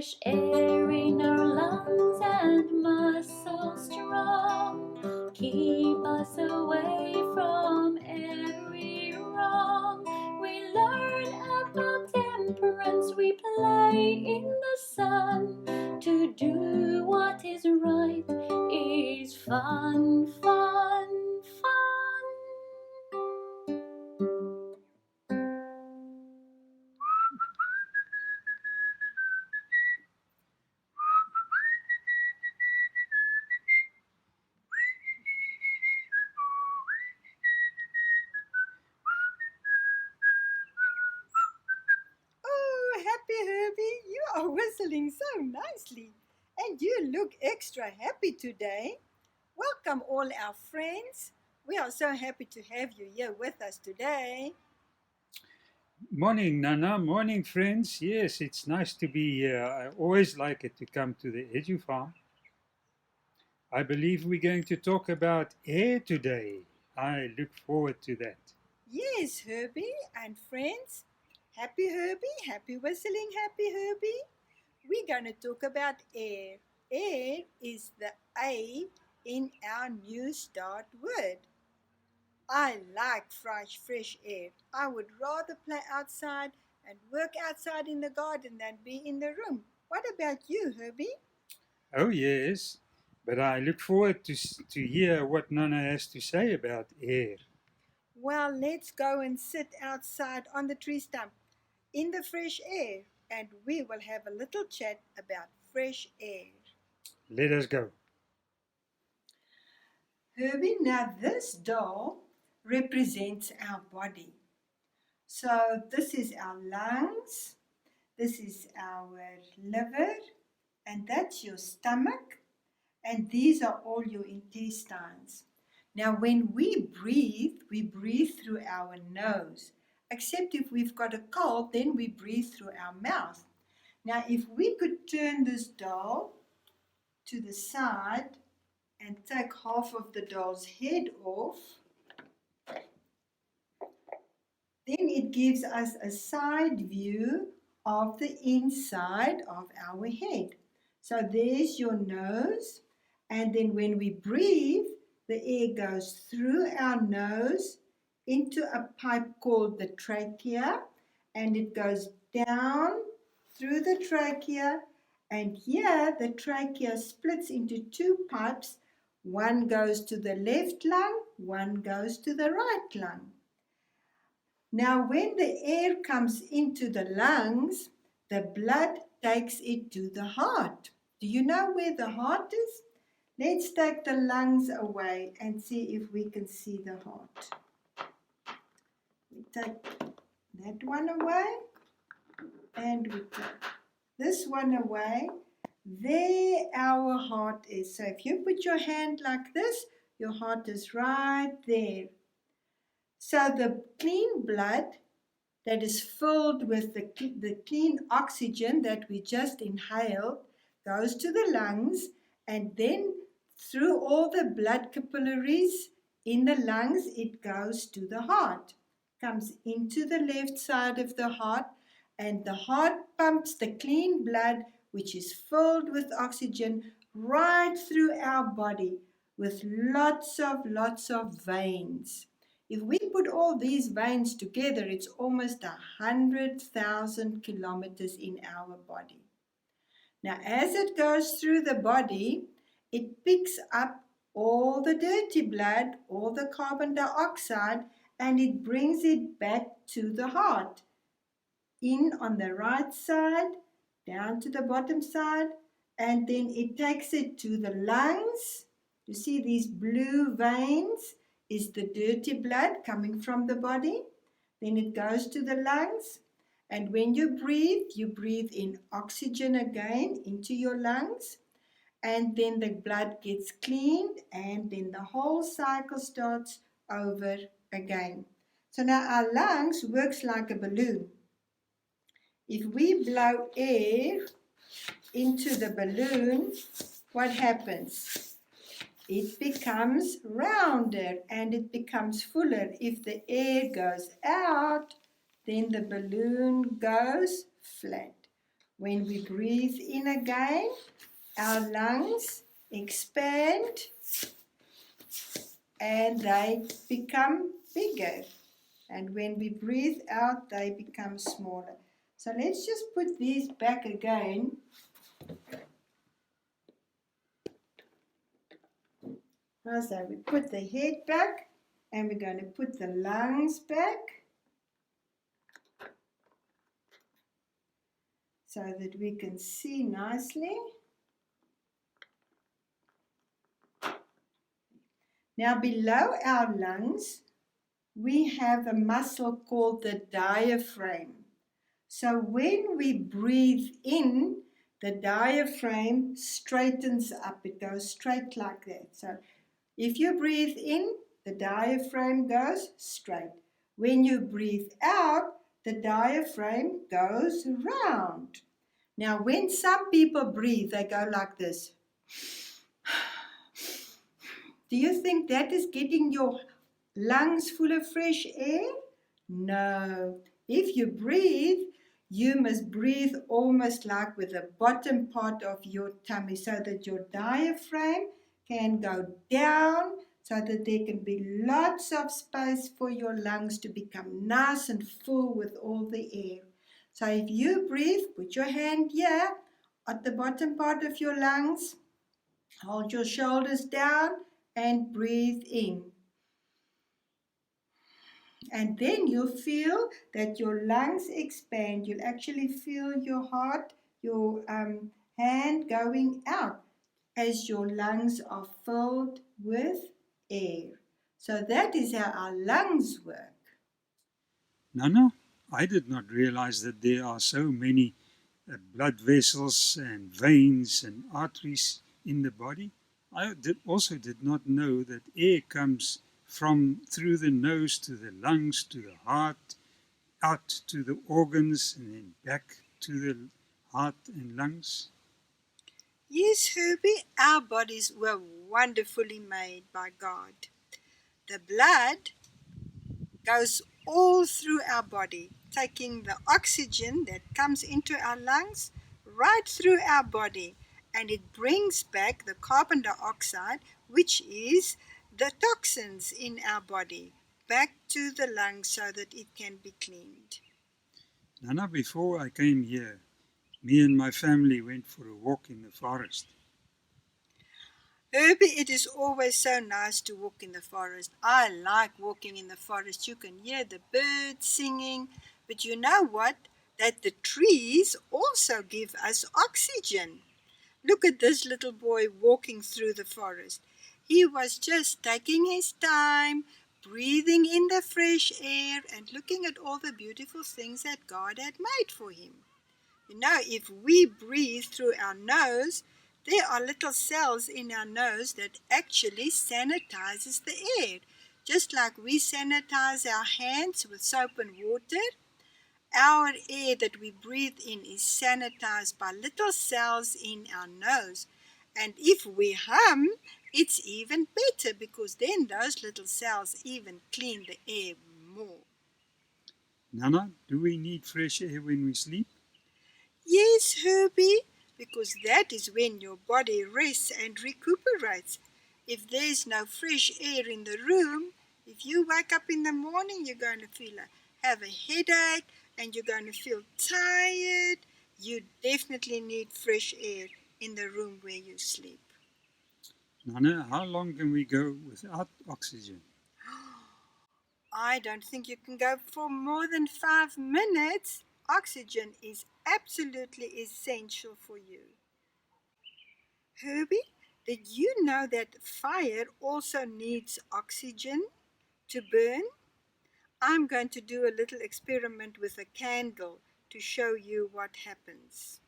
fresh air in our lungs and muscles strong. Keep us away from every wrong. We learn about temperance, we play in the sun. To do what is right is fun, fun, fun. Oh, Happy Herbie, you are whistling so nicely. And you look extra happy today. Welcome, all our friends. We are so happy to have you here with us today. Morning, Nana. Morning, friends. Yes, it's nice to be here. I always like it to come to the Edu Farm. I believe we're going to talk about air today. I look forward to that. Yes, Herbie and friends. Happy Herbie, happy whistling, happy Herbie. We're going to talk about air. Air is the A in our new start word. I like fresh air. I would rather play outside and work outside in the garden than be in the room. What about you, Herbie? Oh, yes. But I look forward to hear what Nana has to say about air. Well, let's go and sit outside on the tree stump in the fresh air and we will have a little chat about fresh air. Let us go. Herbie, now this doll represents our body. So this is our lungs, this is our liver, and that's your stomach, and these are all your intestines. Now, when we breathe through our nose, except if we've got a cold, then we breathe through our mouth. Now, if we could turn this doll to the side and take half of the doll's head off, then it gives us a side view of the inside of our head. So there's your nose, and then when we breathe, the air goes through our nose into a pipe called the trachea, and it goes down through the trachea, and here the trachea splits into two pipes. One goes to the left lung, one goes to the right lung. Now, when the air comes into the lungs, the blood takes it to the heart. Do you know where the heart is? Let's take the lungs away and see if we can see the heart. We take that one away and we take this one away. There our heart is. So if you put your hand like this, your heart is right there. So the clean blood that is filled with the clean oxygen that we just inhaled goes to the lungs, and then through all the blood capillaries in the lungs, it goes to the heart, comes into the left side of the heart, and the heart pumps the clean blood, which is filled with oxygen, right through our body with lots of veins. If we put all these veins together, it's almost 100,000 kilometers in our body. Now, as it goes through the body, it picks up all the dirty blood, all the carbon dioxide, and it brings it back to the heart. In on the right side, down to the bottom side, and then it takes it to the lungs. You see these blue veins is the dirty blood coming from the body. Then it goes to the lungs. And when you breathe in oxygen again into your lungs. And then the blood gets cleaned, and then the whole cycle starts over again. So now our lungs works like a balloon. If we blow air into the balloon, what happens? It becomes rounder and it becomes fuller. If the air goes out, then the balloon goes flat. When we breathe in again, our lungs expand and they become bigger. And when we breathe out, they become smaller. So let's just put these back again. So we put the head back and we're going to put the lungs back so that we can see nicely. Now below our lungs, we have a muscle called the diaphragm. So when we breathe in, the diaphragm straightens up. It goes straight like that. So if you breathe in, the diaphragm goes straight. When you breathe out, the diaphragm goes round. Now, when some people breathe, they go like this. Do you think that is getting your lungs full of fresh air? No. If you breathe, you must breathe almost like with the bottom part of your tummy so that your diaphragm can go down so that there can be lots of space for your lungs to become nice and full with all the air. So if you breathe, put your hand here at the bottom part of your lungs, hold your shoulders down and breathe in. And then you'll feel that your lungs expand. You'll actually feel your heart, your hand going out as your lungs are filled with air. So that is how our lungs work. Nana, I did not realize that there are so many blood vessels and veins and arteries in the body. I also did not know that air comes from through the nose to the lungs to the heart, out to the organs and then back to the heart and lungs. Yes, Herbie, our bodies were wonderfully made by God. The blood goes all through our body, taking the oxygen that comes into our lungs right through our body, and it brings back the carbon dioxide, which is the toxins in our body, back to the lungs so that it can be cleaned. Nana, before I came here, me and my family went for a walk in the forest. Herbie, it is always so nice to walk in the forest. I like walking in the forest. You can hear the birds singing, but you know what? That the trees also give us oxygen. Look at this little boy walking through the forest. He was just taking his time, breathing in the fresh air and looking at all the beautiful things that God had made for him. You know, if we breathe through our nose, there are little cells in our nose that actually sanitizes the air. Just like we sanitize our hands with soap and water, our air that we breathe in is sanitized by little cells in our nose. And if we hum, it's even better because then those little cells even clean the air more. Nana, do we need fresh air when we sleep? Yes, Herbie, because that is when your body rests and recuperates. If there's no fresh air in the room, if you wake up in the morning, you're going to have a headache and you're going to feel tired. You definitely need fresh air in the room where you sleep. Nana, how long can we go without oxygen? I don't think you can go for more than 5 minutes. Oxygen is absolutely essential for you. Herbie, did you know that fire also needs oxygen to burn? I'm going to do a little experiment with a candle to show you what happens.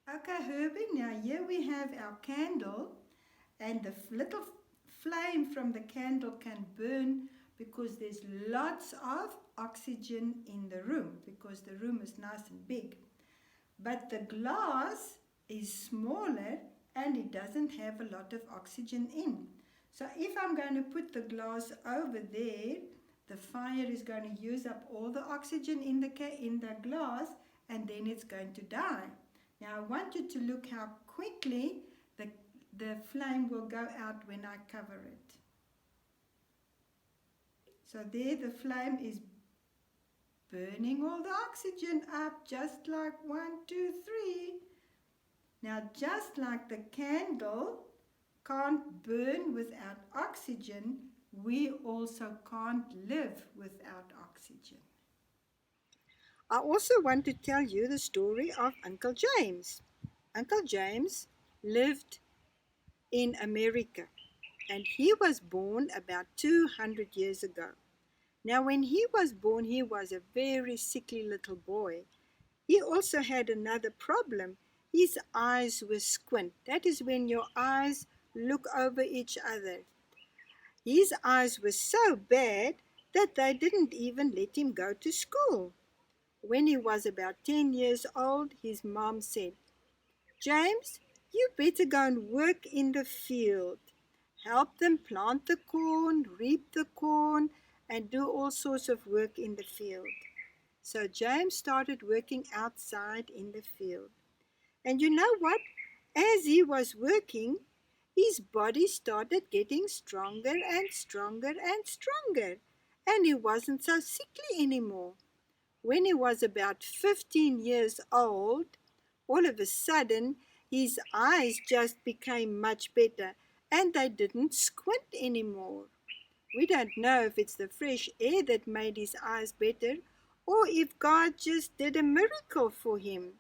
Okay, Herbie, now here we have our candle, and the little flame from the candle can burn because there's lots of oxygen in the room because the room is nice and big. But the glass is smaller and it doesn't have a lot of oxygen in. So if I'm going to put the glass over there, the fire is going to use up all the oxygen in the glass and then it's going to die. Now I want you to look how quickly the flame will go out when I cover it. So there the flame is burning all the oxygen up, just like 1, 2, 3. Now just like the candle can't burn without oxygen, we also can't live without oxygen. I also want to tell you the story of Uncle James. Uncle James lived in America and he was born about 200 years ago. Now when he was born, he was a very sickly little boy. He also had another problem. His eyes were squint. That is when your eyes look over each other. His eyes were so bad that they didn't even let him go to school. When he was about 10 years old, his mom said, "James, you better go and work in the field. Help them plant the corn, reap the corn, and do all sorts of work in the field." So James started working outside in the field. And you know what? As he was working, his body started getting stronger and stronger and stronger. And he wasn't so sickly anymore. When he was about 15 years old, all of a sudden, his eyes just became much better and they didn't squint anymore. We don't know if it's the fresh air that made his eyes better or if God just did a miracle for him.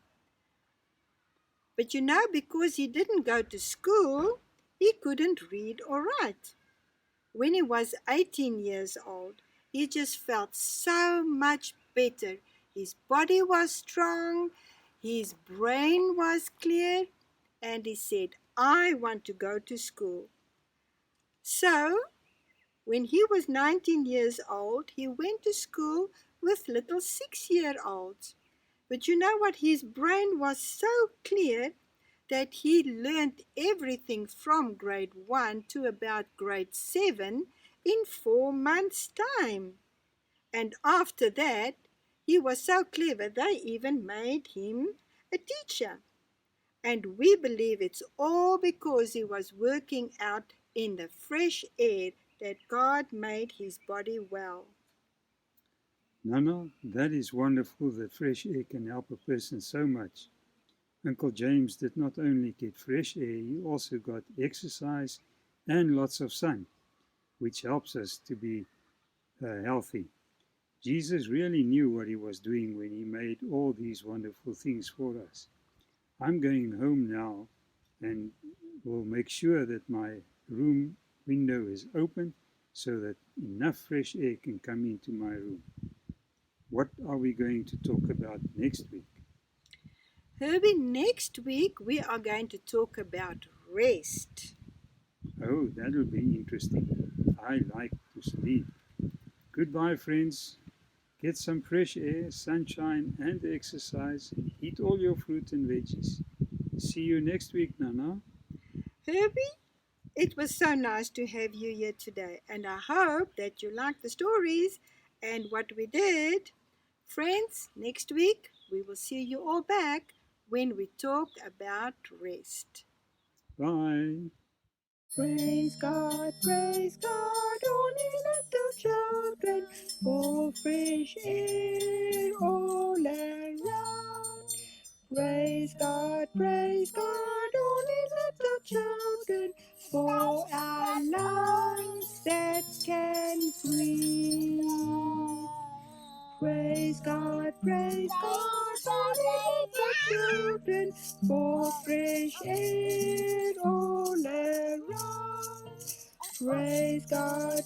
But you know, because he didn't go to school, he couldn't read or write. When he was 18 years old, he just felt so much better. His body was strong, his brain was clear, and he said, "I want to go to school." So, when he was 19 years old, he went to school with little 6-year-olds. But you know what? His brain was so clear that he learned everything from grade 1 to about grade 7 in 4 months' time. And after that, he was so clever they even made him a teacher. And we believe it's all because he was working out in the fresh air that God made his body well. Nana, that is wonderful that fresh air can help a person so much. Uncle James did not only get fresh air, he also got exercise and lots of sun, which helps us to be healthy. Jesus really knew what he was doing when he made all these wonderful things for us. I'm going home now and will make sure that my room window is open so that enough fresh air can come into my room. What are we going to talk about next week? Herbie, next week we are going to talk about rest. Oh, that'll be interesting. I like to sleep. Goodbye, friends. Get some fresh air, sunshine, and exercise. Eat all your fruit and veggies. See you next week, Nana. Herbie, it was so nice to have you here today, and I hope that you liked the stories and what we did. Friends, next week we will see you all back when we talk about rest. Bye. Praise God, all his little children, for fresh air all around. Praise God, all his little children, for our lungs that can breathe. Praise God, all his little children, for fresh air all around. Praise God,